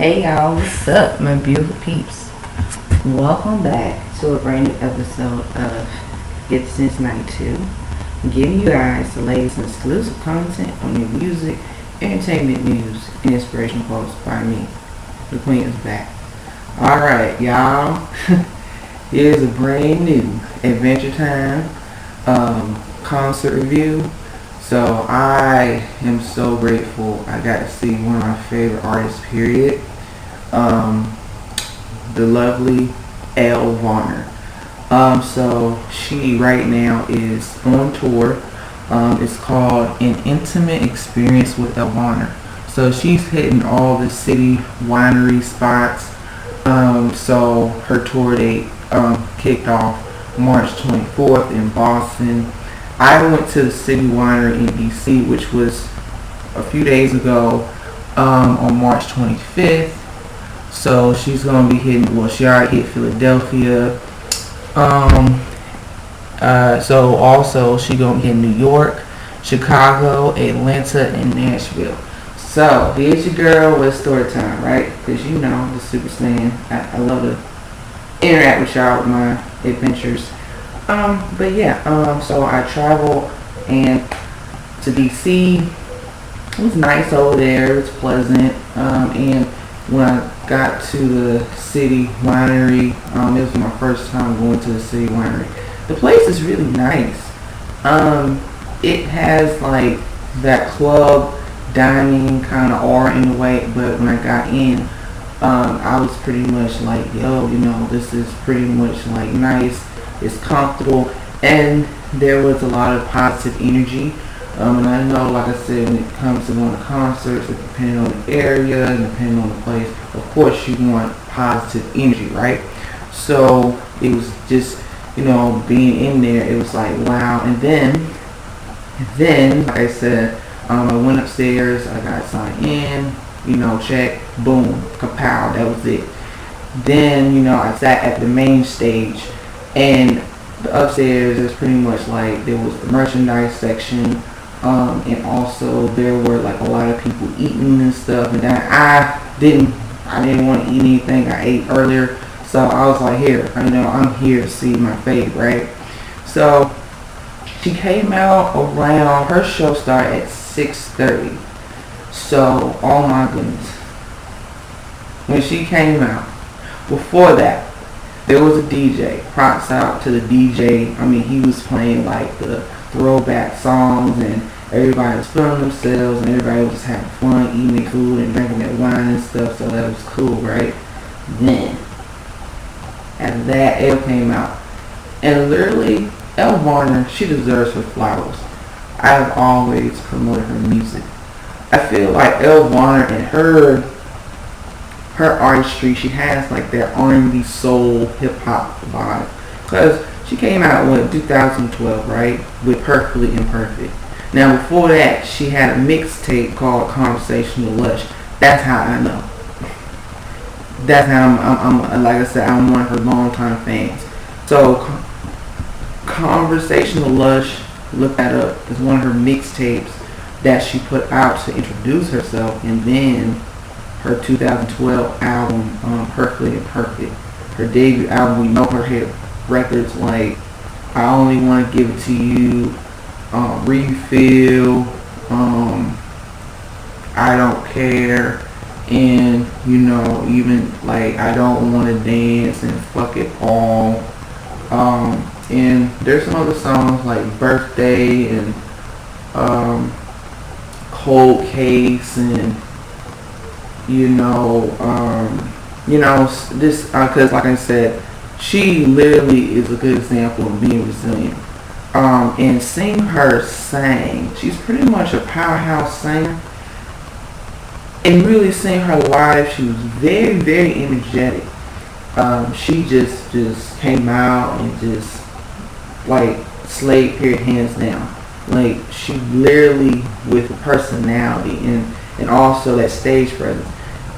Hey y'all, what's up, my beautiful peeps? Welcome back to a brand new episode of Get Since 92, giving you guys the latest and exclusive content on your music, entertainment news, and inspirational quotes by me. The Queen is back. Alright, y'all, here's a brand new Adventure Time concert review. So I am so grateful I got to see one of my favorite artists, period. The lovely Elle Varner. So she right now is on tour. It's called An Intimate Experience with Elle Varner. So she's hitting all the city winery spots. So her tour date kicked off March 24th in Boston. I went to the city winery in DC, which was a few days ago, on March 25th. So she's going to be hitting, well, she already hit Philadelphia. So also she's going to be in New York, Chicago, Atlanta, and Nashville. So here's your girl with story time, right? Because you know, the Super Saiyan, I love to interact with y'all with my adventures. But yeah, so I traveled and to DC. It was nice over there. It was pleasant. And when I got to the city winery, it was my first time going to the city winery. The place is really nice. It has like that club dining kind of aura in a way, but when I got in, I was pretty much like, yo, you know, this is pretty much like nice. It's comfortable, and there was a lot of positive energy. And I know, like I said, when it comes to going to concerts, depending on the area and depending on the place, of course you want positive energy, right? So it was just, you know, being in there, it was like, wow. And then like I said, I went upstairs, I got signed in, you know, check, boom, kapow, that was it. Then, you know, I sat at the main stage, and the upstairs is pretty much like there was the merchandise section, and also there were like a lot of people eating and stuff. And then I didn't want to eat anything. I ate earlier, so I was like, here, you know, I'm here to see my fave, right? So she came out around, her show started at 6:30. So, oh my goodness, when she came out, before that, there was a DJ. Props out to the DJ. I mean, he was playing like the throwback songs, and everybody was feeling themselves, and everybody was just having fun, eating their food and drinking their wine and stuff. So that was cool, right? Then, after that, Elle came out, and literally, Elle Varner, she deserves her flowers. I've always promoted her music. I feel like Elle Varner and her artistry, she has like that R&B soul hip hop vibe, because she came out in 2012, right, with Perfectly Imperfect. Now before that, she had a mixtape called Conversational Lush. That's how I know. That's how I'm like I said, I'm one of her longtime fans. So Conversational Lush, look that up. It's one of her mixtapes that she put out to introduce herself, and then her 2012 album, Perfectly Imperfect, her debut album. We know her hit records like I Only Want to Give It to You, Refill, I Don't Care, and you know, even like I Don't Want to Dance and Fuck It All. And there's some other songs like Birthday and Cold Case, and this, because like I said, she literally is a good example of being resilient. And seeing her sing, she's pretty much a powerhouse singer. And really seeing her live, she was very, very energetic. She just came out and just like slayed, period, hands down. Like she literally, with personality and also that stage presence.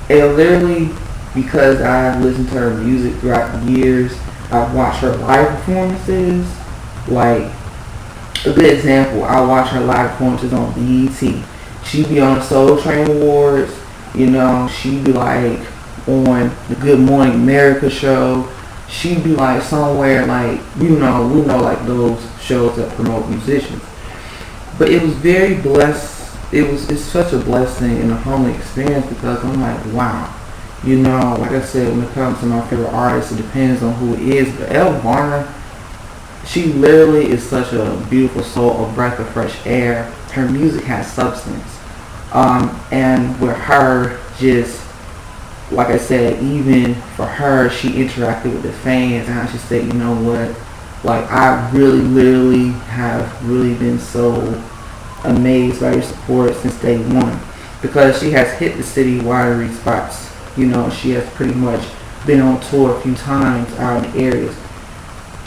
And literally, because I've listened to her music throughout the years, I've watched her live performances. Like a good example, I watch her live performances on BET. She be on the Soul Train Awards. You know, she'd be like on the Good Morning America show. She'd be like somewhere like, we know like those shows that promote musicians. But it was very blessed. It's such a blessing and a humbling experience because I'm like, wow. You know, like I said, when it comes to my favorite artists, it depends on who it is. But Elle Varner, she literally is such a beautiful soul, a breath of fresh air. Her music has substance. And with her, just like I said, even for her, she interacted with the fans, and she said, you know what, like I really, literally have really been so amazed by your support since day one, because she has hit the city widery spots. You know, she has pretty much been on tour a few times out in the areas.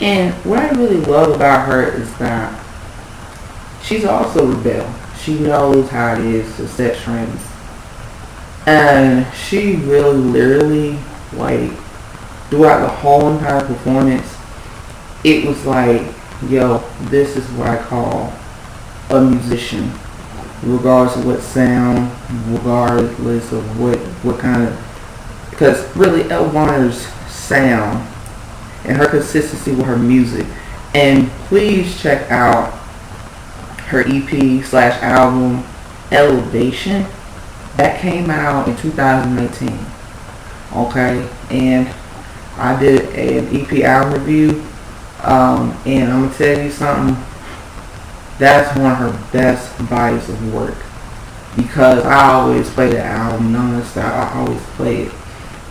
And what I really love about her is that she's also a rebel. She knows how it is to set trends. And she really, literally, like, throughout the whole entire performance, it was like, yo, this is what I call a musician. Regardless of what sound, regardless of what kind of, because really Elle Varner's sound and her consistency with her music. And please check out her EP/album, Elevation. That came out in 2018. Okay, and I did an EP album review, and I'm gonna tell you something. That's one of her best bodies of work, because I always play the album non-stop. I always play it,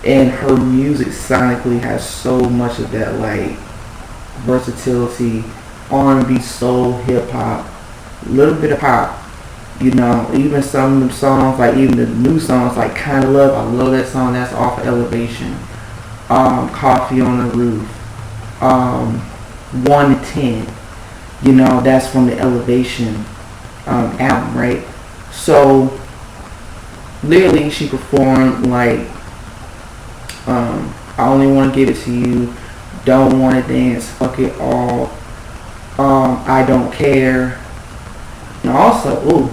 and her music sonically has so much of that like versatility, R&B, soul, hip hop, a little bit of pop. You know, even some of them songs, like even the new songs, like Kinda Love, I love that song. That's off of Elevation. Coffee on the Roof. 1 to 10. You know, that's from the Elevation album, right? So, literally, she performed like, I Only Want to Give It to You, Don't Want to Dance, Fuck It All, I Don't Care. And also,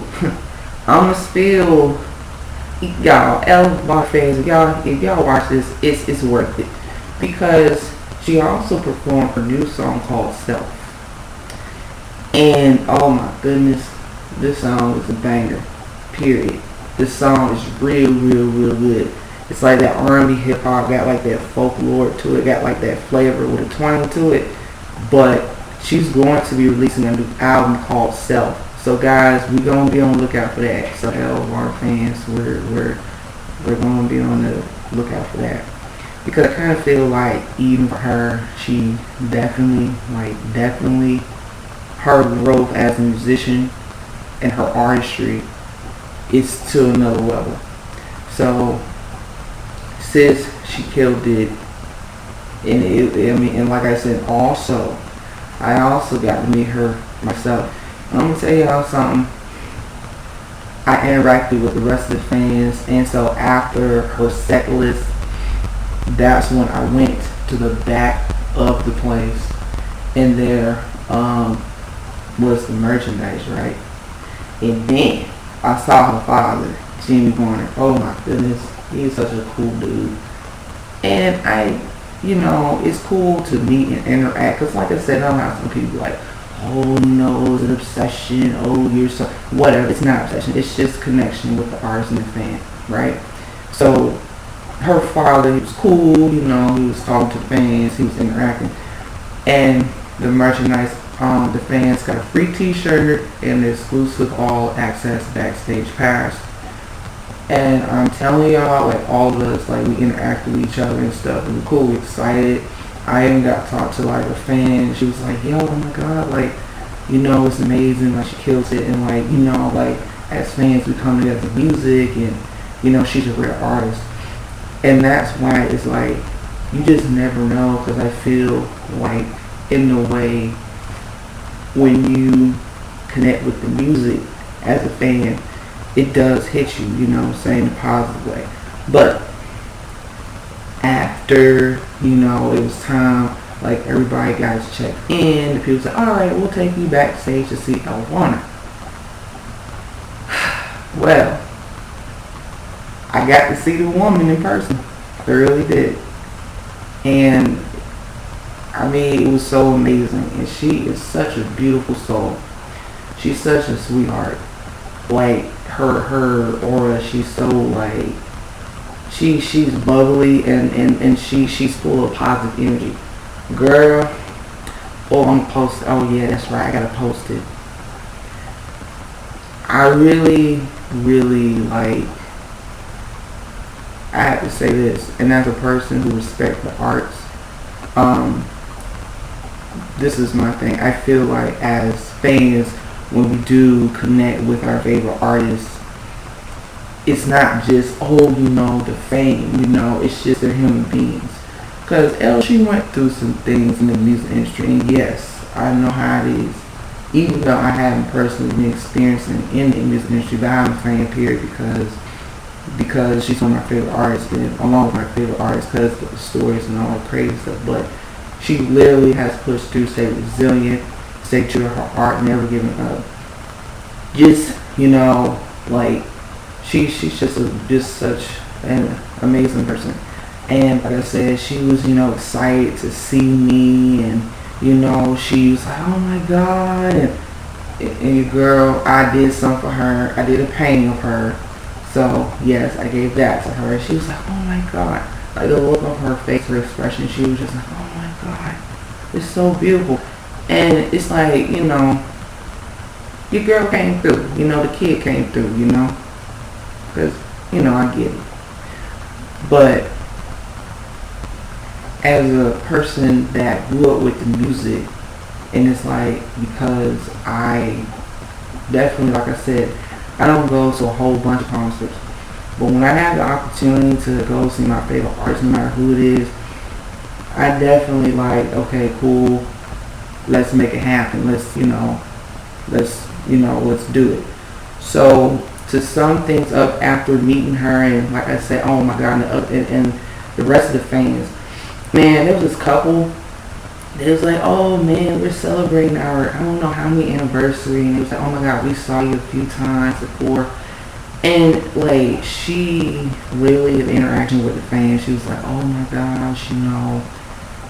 I'm gonna spill, y'all, Elle Varner fans, if y'all watch this, it's worth it, because she also performed her new song called Self. And oh my goodness, this song is a banger. Period. This song is real good. It's like that R&B hip hop, got like that folklore to it, got like that flavor with a twang to it. But she's going to be releasing a new album called Self. So guys, we're gonna be on the lookout for that. So Elle Varner fans, we're gonna be on the lookout for that, because I kind of feel like even for her, she definitely, her growth as a musician and her artistry is to another level. So sis, she killed it, and like I said, I also got to meet her myself. I'm gonna tell y'all something. I interacted with the rest of the fans, and so after her set list, that's when I went to the back of the place, and there was the merchandise, right? And then I saw her father, Jimmy Varner. Oh my goodness, he's such a cool dude. And it's cool to meet and interact, because like I said, I don't have some people like, oh no, it's an obsession, oh you're so, whatever. It's not obsession, it's just connection with the artist and the fan, right? So her father, he was cool, he was talking to the fans, he was interacting, and the merchandise, the fans got a free t-shirt and the exclusive all access backstage pass. And I'm telling y'all, like all of us, like we interact with each other and stuff, and we're cool, we're excited. I even got to talk to like a fan. She was like, yo, oh my god, like, it's amazing, like she kills it, and like, as fans we come together for music, and she's a real artist. And that's why it's like, you just never know, because I feel like in the way when you connect with the music as a fan, it does hit you, in a positive way. But after, it was time, like everybody got to check in, the people said, alright, we'll take you backstage to see Elle Varner. Well, I got to see the woman in person. I really did. And I mean, it was so amazing. And she is such a beautiful soul. She's such a sweetheart. Like her aura, she's so like she's bubbly and she's full of positive energy. Girl, oh, I'm post. Oh yeah, that's right. I gotta post it. I really, really like. I have to say this, and as a person who respects the arts, this is my thing. I feel like as fans, when we do connect with our favorite artists, it's not just, oh, the fame, it's just they're human beings. Because Elle, she went through some things in the music industry, and yes, I know how it is. Even though I haven't personally been experiencing in the music industry, but I'm a fan, period, because she's one of my favorite artists, and along with my favorite artists, because of the stories and all the crazy stuff. But she literally has pushed through, stayed resilient, stayed true to her art, never giving up. Just, like, she's just such an amazing person. And like I said, she was, excited to see me, and, she was like, oh my God. And girl, I did something for her. I did a painting of her. So, yes, I gave that to her. She was like, oh my God. Like the look on her face, her expression, she was just like, oh my God. It's so beautiful. And it's like, your girl came through. The kid came through, Because, I get it. But as a person that grew up with the music, and it's like, because I definitely, like I said, I don't go to a whole bunch of concerts. But when I have the opportunity to go see my favorite artist, no matter who it is, I definitely like, okay, cool, let's make it happen. Let's do it. So to sum things up after meeting her, and like I said, oh my God, and the rest of the fans, man, there was this couple. It was like, oh man, we're celebrating our, I don't know how many anniversary, and it was like, oh my God, we saw you a few times before. And like, she really is interacting with the fans. She was like, oh my gosh,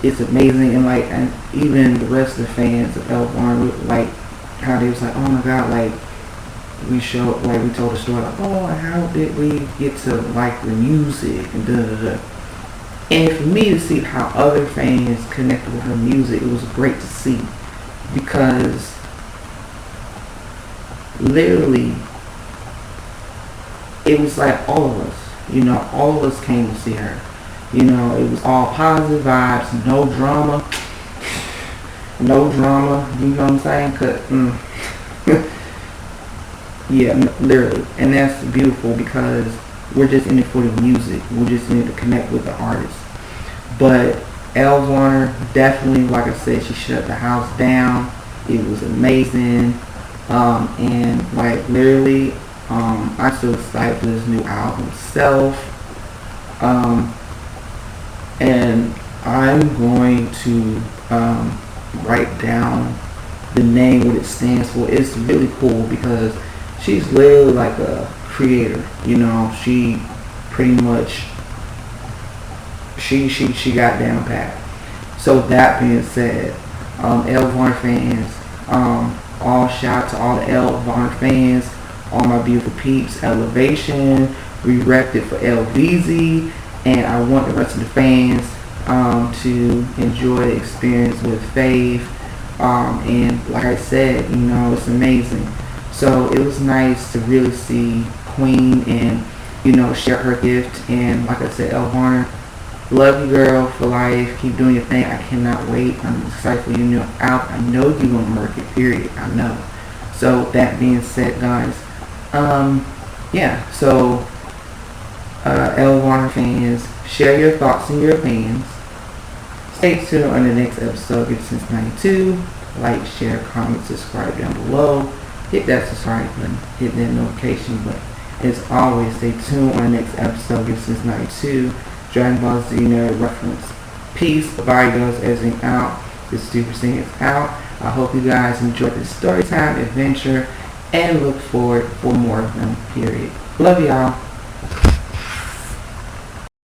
it's amazing. And like, and even the rest of the fans of Elle Varner, like, how they was like, oh my God, like, we told the story, like, oh, how did we get to like the music and da da da. And for me to see how other fans connected with her music, it was great to see, because literally it was like all of us, all of us came to see her. It was all positive vibes, no drama, you know what I'm saying? Yeah, literally. And that's beautiful, because we're just in it for the music. We're just in it to connect with the artists. But Elle Varner, definitely, like I said, she shut the house down. It was amazing. And like literally, I'm so excited for this new album itself. And I'm going to write down the name, what it stands for. It's really cool, because she's literally like a creator, she pretty much, she got down pat. So that being said, Elle Varner fans, all shout out to all the Elle Varner fans, all my beautiful peeps, Elevation, we repped it for LVZ, and I want the rest of the fans to enjoy the experience with Faith, and like I said, it's amazing. So it was nice to really see Queen and, share her gift. And like I said, Elle Varner, love you, girl, for life. Keep doing your thing. I cannot wait. I'm excited for your new album. I know you're going to murk it, period. I know. So that being said, guys, yeah. So Elle Varner fans, share your thoughts and your opinions. Stay tuned on the next episode. Get Since 92. Like, share, comment, subscribe down below. Hit that subscribe button, hit that notification button. As always, stay tuned on the next episode of Since 92, Dragon Ball Z Nerd Reference. Peace, bye guys, everything out. This Super Saiyan is out. I hope you guys enjoyed this story time adventure, and look forward for more of them, period. Love y'all.